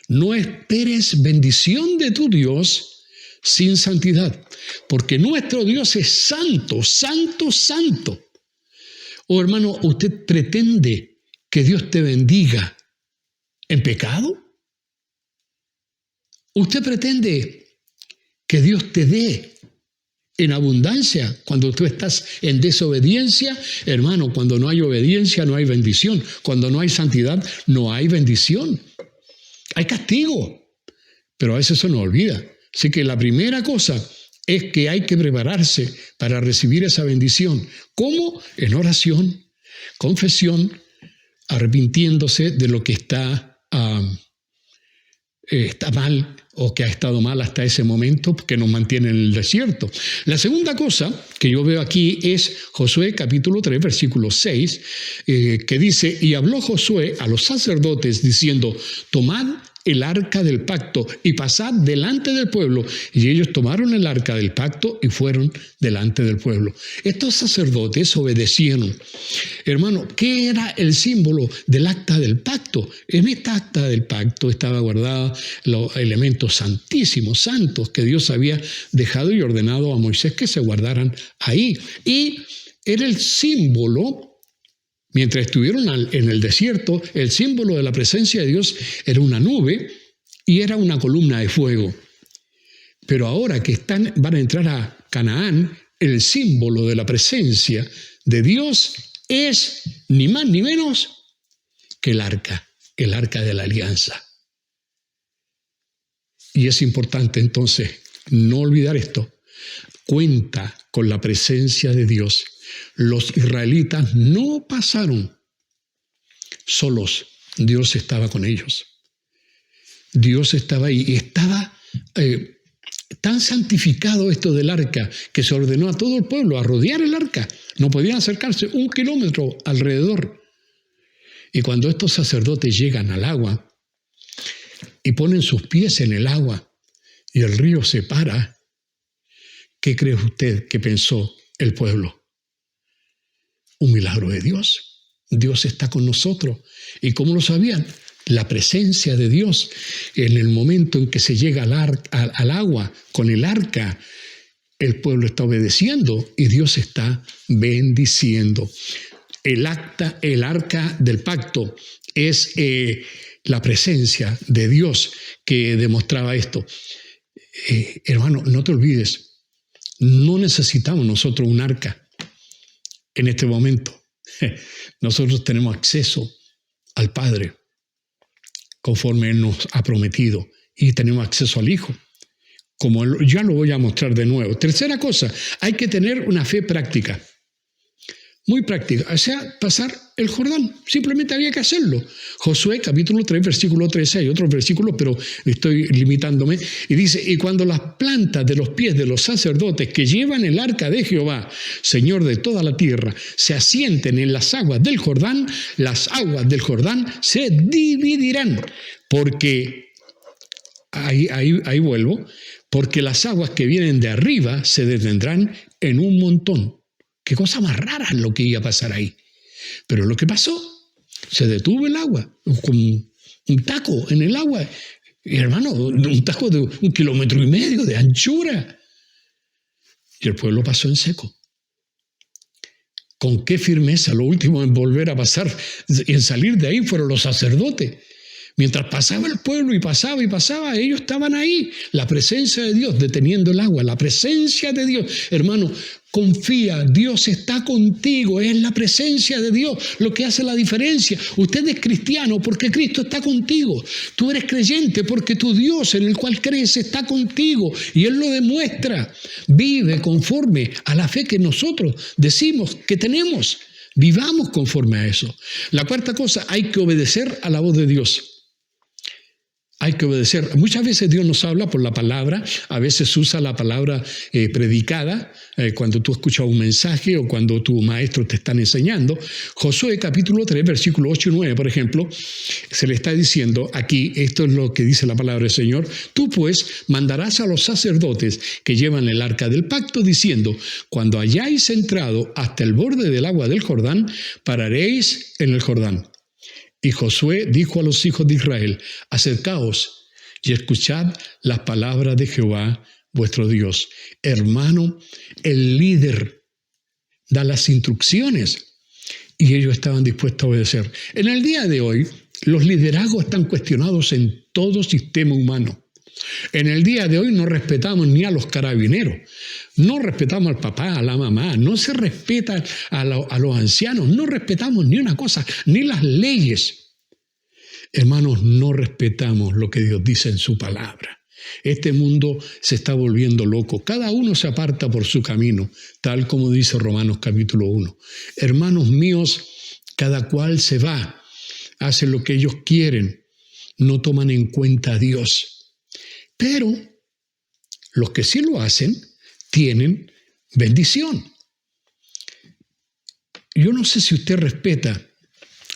No esperes bendición de tu Dios sin santidad, porque nuestro Dios es santo, santo, santo. Oh, hermano, ¿usted pretende que Dios te bendiga en pecado? ¿Usted pretende que Dios te dé en abundancia cuando tú estás en desobediencia? Hermano, cuando no hay obediencia no hay bendición. Cuando no hay santidad no hay bendición. Hay castigo, pero a veces se nos olvida. Así que la primera cosa es que hay que prepararse para recibir esa bendición. ¿Cómo? En oración, confesión, arrepintiéndose de lo que está mal o que ha estado mal hasta ese momento, que nos mantiene en el desierto. La segunda cosa que yo veo aquí es Josué capítulo 3, versículo 6, que dice, y habló Josué a los sacerdotes diciendo, tomad el arca del pacto y pasad delante del pueblo. Y ellos tomaron el arca del pacto y fueron delante del pueblo. Estos sacerdotes obedecieron. Hermano, ¿qué era el símbolo del acta del pacto? En esta acta del pacto estaba guardada los elementos santísimos, santos, que Dios había dejado y ordenado a Moisés que se guardaran ahí. Y era el símbolo. Mientras estuvieron en el desierto, el símbolo de la presencia de Dios era una nube y era una columna de fuego. Pero ahora que van a entrar a Canaán, el símbolo de la presencia de Dios es ni más ni menos que el arca de la alianza. Y es importante entonces no olvidar esto. Cuenta con la presencia de Dios. Los israelitas no pasaron solos. Dios estaba con ellos. Dios estaba ahí y estaba tan santificado esto del arca que se ordenó a todo el pueblo a rodear el arca. No podían acercarse 1 kilómetro alrededor. Y cuando estos sacerdotes llegan al agua y ponen sus pies en el agua y el río se para, ¿qué cree usted que pensó el pueblo? Un milagro de Dios. Dios está con nosotros. ¿Y cómo lo sabían? La presencia de Dios. En el momento en que se llega al agua con el arca, el pueblo está obedeciendo y Dios está bendiciendo. El arca del pacto es la presencia de Dios que demostraba esto. Hermano, no te olvides, no necesitamos nosotros un arca. En este momento, nosotros tenemos acceso al Padre, conforme Él nos ha prometido, y tenemos acceso al Hijo, como ya lo voy a mostrar de nuevo. Tercera cosa, hay que tener una fe práctica. muy práctica, o sea, pasar el Jordán. Simplemente había que hacerlo. Josué capítulo 3, versículo 13, hay otros versículos, pero estoy limitándome, y dice, y cuando las plantas de los pies de los sacerdotes que llevan el arca de Jehová, Señor de toda la tierra, se asienten en las aguas del Jordán, las aguas del Jordán se dividirán, porque, ahí vuelvo, porque las aguas que vienen de arriba se detendrán en un montón. Qué cosa más rara lo que iba a pasar ahí. Pero lo que pasó, se detuvo el agua, con un taco en el agua. Y hermano, un taco de 1,5 kilómetros de anchura. Y el pueblo pasó en seco. ¿Con qué firmeza? Lo último en volver a pasar, en salir de ahí fueron los sacerdotes. Mientras pasaba el pueblo y pasaba, ellos estaban ahí. La presencia de Dios deteniendo el agua, la presencia de Dios. Hermano, confía, Dios está contigo, es la presencia de Dios lo que hace la diferencia. Usted es cristiano porque Cristo está contigo. Tú eres creyente porque tu Dios en el cual crees está contigo y Él lo demuestra. Vive conforme a la fe que nosotros decimos que tenemos. Vivamos conforme a eso. La cuarta cosa, hay que obedecer a la voz de Dios. Hay que obedecer. Muchas veces Dios nos habla por la palabra, a veces usa la palabra predicada, cuando tú escuchas un mensaje o cuando tu maestro te están enseñando. Josué capítulo 3, versículos 8 y 9, por ejemplo, se le está diciendo aquí, esto es lo que dice la palabra del Señor, tú pues mandarás a los sacerdotes que llevan el arca del pacto diciendo, cuando hayáis entrado hasta el borde del agua del Jordán, pararéis en el Jordán. Y Josué dijo a los hijos de Israel, acercaos y escuchad las palabras de Jehová vuestro Dios. Hermano, el líder da las instrucciones y ellos estaban dispuestos a obedecer. En el día de hoy, los liderazgos están cuestionados en todo sistema humano. En el día de hoy no respetamos ni a los carabineros, no respetamos al papá, a la mamá, no se respeta a los ancianos, no respetamos ni una cosa, ni las leyes. Hermanos, no respetamos lo que Dios dice en su palabra. Este mundo se está volviendo loco, cada uno se aparta por su camino, tal como dice Romanos capítulo 1. Hermanos míos, cada cual se va, hace lo que ellos quieren, no toman en cuenta a Dios. Pero los que sí lo hacen tienen bendición. Yo no sé si usted respeta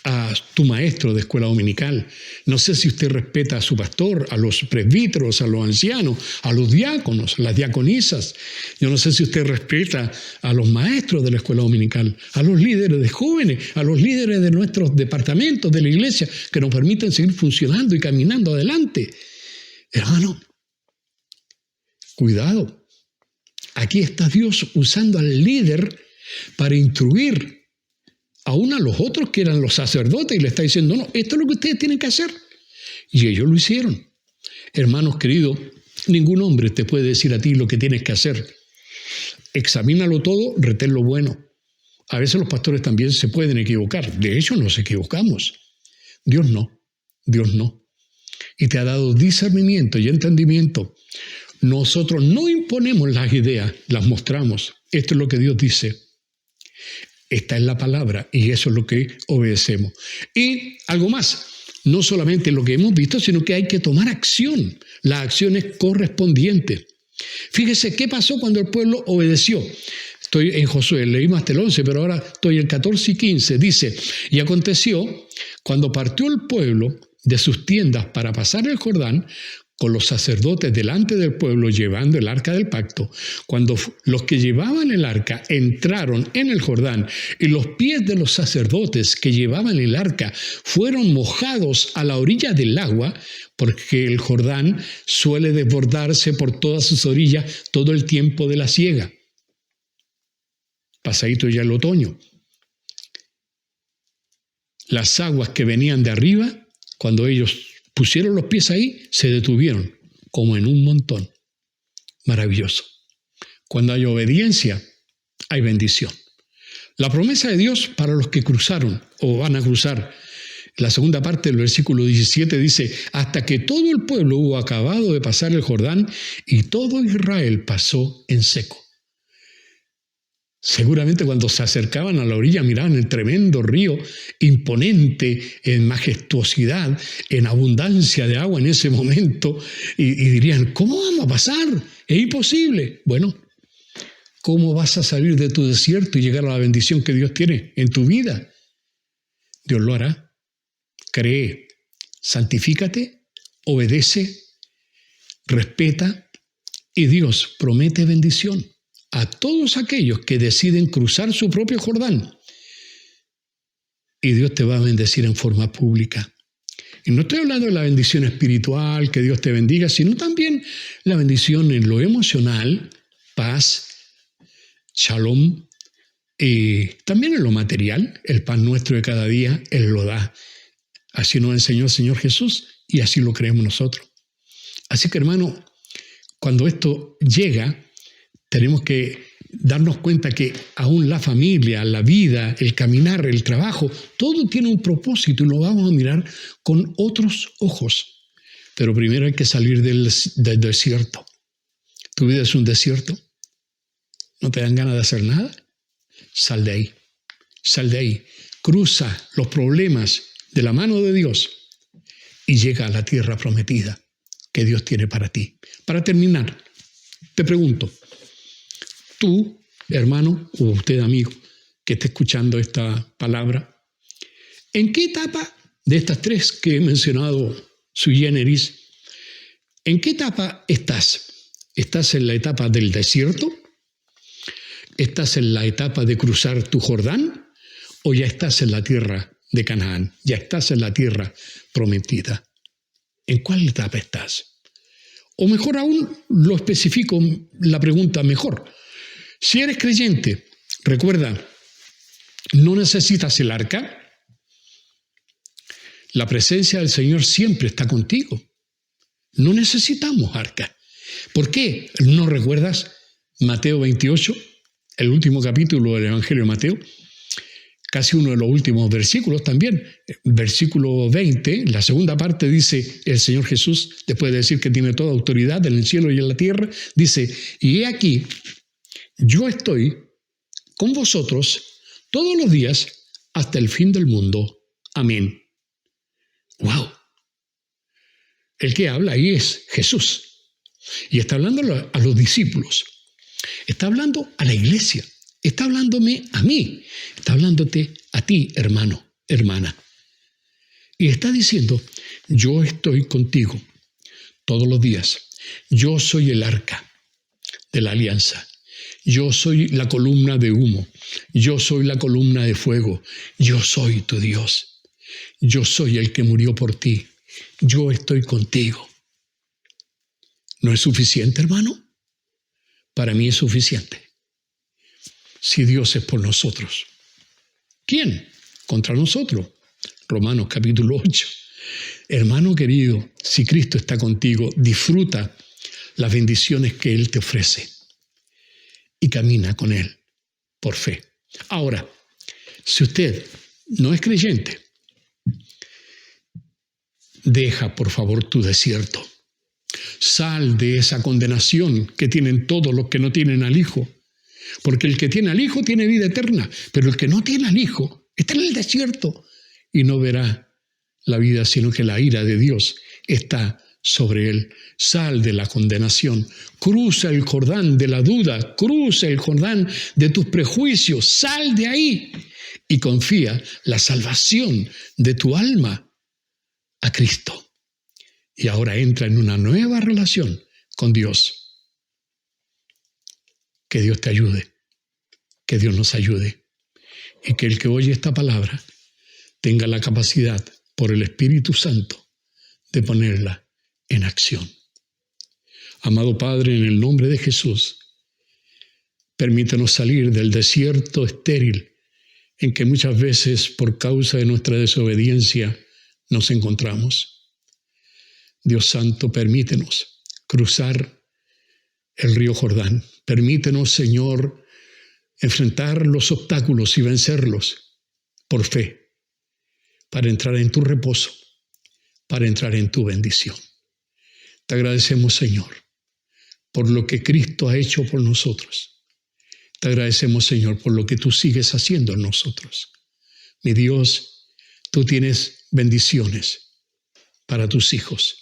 a tu maestro de escuela dominical, no sé si usted respeta a su pastor, a los presbíteros, a los ancianos, a los diáconos, a las diaconisas. Yo no sé si usted respeta a los maestros de la escuela dominical, a los líderes de jóvenes, a los líderes de nuestros departamentos de la iglesia que nos permiten seguir funcionando y caminando adelante. Hermano, cuidado, aquí está Dios usando al líder para instruir aún a los otros que eran los sacerdotes y le está diciendo, no, esto es lo que ustedes tienen que hacer. Y ellos lo hicieron. Hermanos queridos, ningún hombre te puede decir a ti lo que tienes que hacer. Examínalo todo, retén lo bueno. A veces los pastores también se pueden equivocar. De hecho, nos equivocamos. Dios no. Y te ha dado discernimiento y entendimiento. Nosotros no imponemos las ideas, las mostramos. Esto es lo que Dios dice. Está en la palabra y eso es lo que obedecemos. Y algo más, no solamente lo que hemos visto, sino que hay que tomar acción, las acciones correspondientes. Fíjese qué pasó cuando el pueblo obedeció. Estoy en Josué, leímos hasta el 11, pero ahora estoy en 14 y 15. Dice, y aconteció, cuando partió el pueblo de sus tiendas para pasar el Jordán, con los sacerdotes delante del pueblo llevando el arca del pacto, cuando los que llevaban el arca entraron en el Jordán y los pies de los sacerdotes que llevaban el arca fueron mojados a la orilla del agua, porque el Jordán suele desbordarse por todas sus orillas todo el tiempo de la siega. Pasadito ya el otoño. Las aguas que venían de arriba, cuando ellos pusieron los pies ahí, se detuvieron, como en un montón. Maravilloso. Cuando hay obediencia, hay bendición. La promesa de Dios para los que cruzaron o van a cruzar, la segunda parte del versículo 17 dice, hasta que todo el pueblo hubo acabado de pasar el Jordán y todo Israel pasó en seco. Seguramente cuando se acercaban a la orilla miraban el tremendo río, imponente en majestuosidad, en abundancia de agua en ese momento, y dirían, ¿cómo vamos a pasar? Es imposible. Bueno, ¿cómo vas a salir de tu desierto y llegar a la bendición que Dios tiene en tu vida? Dios lo hará. Cree, santifícate, obedece, respeta, y Dios promete bendición a todos aquellos que deciden cruzar su propio Jordán. Y Dios te va a bendecir en forma pública. Y no estoy hablando de la bendición espiritual, que Dios te bendiga, sino también la bendición en lo emocional, paz, shalom, y también en lo material, el pan nuestro de cada día, Él lo da. Así nos enseñó el Señor Jesús y así lo creemos nosotros. Así que, hermano, cuando esto llega, tenemos que darnos cuenta que aún la familia, la vida, el caminar, el trabajo, todo tiene un propósito y lo vamos a mirar con otros ojos. Pero primero hay que salir del desierto. ¿Tu vida es un desierto? ¿No te dan ganas de hacer nada? Sal de ahí. Sal de ahí. Cruza los problemas de la mano de Dios y llega a la tierra prometida que Dios tiene para ti. Para terminar, te pregunto, tú, hermano, o usted, amigo, que esté escuchando esta palabra, ¿en qué etapa de estas tres que he mencionado, sui generis, en qué etapa estás? ¿Estás en la etapa del desierto? ¿Estás en la etapa de cruzar tu Jordán? ¿O ya estás en la tierra de Canaán? ¿Ya estás en la tierra prometida? ¿En cuál etapa estás? O mejor aún, lo especifico la pregunta mejor. Si eres creyente, recuerda, no necesitas el arca. La presencia del Señor siempre está contigo. No necesitamos arca. ¿Por qué? ¿No recuerdas Mateo 28, el último capítulo del Evangelio de Mateo? Casi uno de los últimos versículos también. Versículo 20, la segunda parte dice el Señor Jesús, después de decir que tiene toda autoridad en el cielo y en la tierra, dice, y he aquí, yo estoy con vosotros todos los días hasta el fin del mundo. Amén. ¡Wow! El que habla ahí es Jesús. Y está hablando a los discípulos. Está hablando a la iglesia. Está hablándome a mí. Está hablándote a ti, hermano, hermana. Y está diciendo, yo estoy contigo todos los días. Yo soy el arca de la alianza. Yo soy la columna de humo. Yo soy la columna de fuego. Yo soy tu Dios. Yo soy el que murió por ti. Yo estoy contigo. ¿No es suficiente, hermano? Para mí es suficiente. Si Dios es por nosotros, ¿quién? Contra nosotros. Romanos capítulo 8. Hermano querido, si Cristo está contigo, disfruta las bendiciones que Él te ofrece y camina con Él por fe. Ahora, si usted no es creyente, deja por favor tu desierto. Sal de esa condenación que tienen todos los que no tienen al Hijo. Porque el que tiene al Hijo tiene vida eterna, pero el que no tiene al Hijo está en el desierto y no verá la vida, sino que la ira de Dios está sobre él. Sal de la condenación, cruza el Jordán de la duda, cruza el Jordán de tus prejuicios, sal de ahí y confía la salvación de tu alma a Cristo. Y ahora entra en una nueva relación con Dios. Que Dios te ayude, que Dios nos ayude y que el que oye esta palabra tenga la capacidad por el Espíritu Santo de ponerla en acción. Amado Padre, en el nombre de Jesús, permítenos salir del desierto estéril en que muchas veces por causa de nuestra desobediencia nos encontramos. Dios Santo, permítenos cruzar el río Jordán. Permítenos, Señor, enfrentar los obstáculos y vencerlos por fe, para entrar en tu reposo, para entrar en tu bendición. Te agradecemos, Señor, por lo que Cristo ha hecho por nosotros. Te agradecemos, Señor, por lo que tú sigues haciendo en nosotros. Mi Dios, tú tienes bendiciones para tus hijos.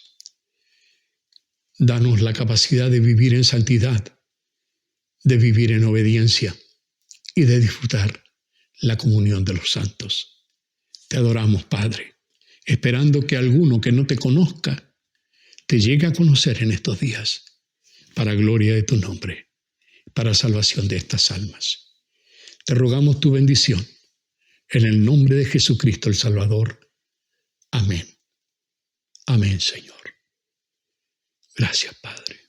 Danos la capacidad de vivir en santidad, de vivir en obediencia y de disfrutar la comunión de los santos. Te adoramos, Padre, esperando que alguno que no te conozca te llegue a conocer en estos días, para gloria de tu nombre, para salvación de estas almas. Te rogamos tu bendición, en el nombre de Jesucristo el Salvador. Amén. Amén, Señor. Gracias, Padre.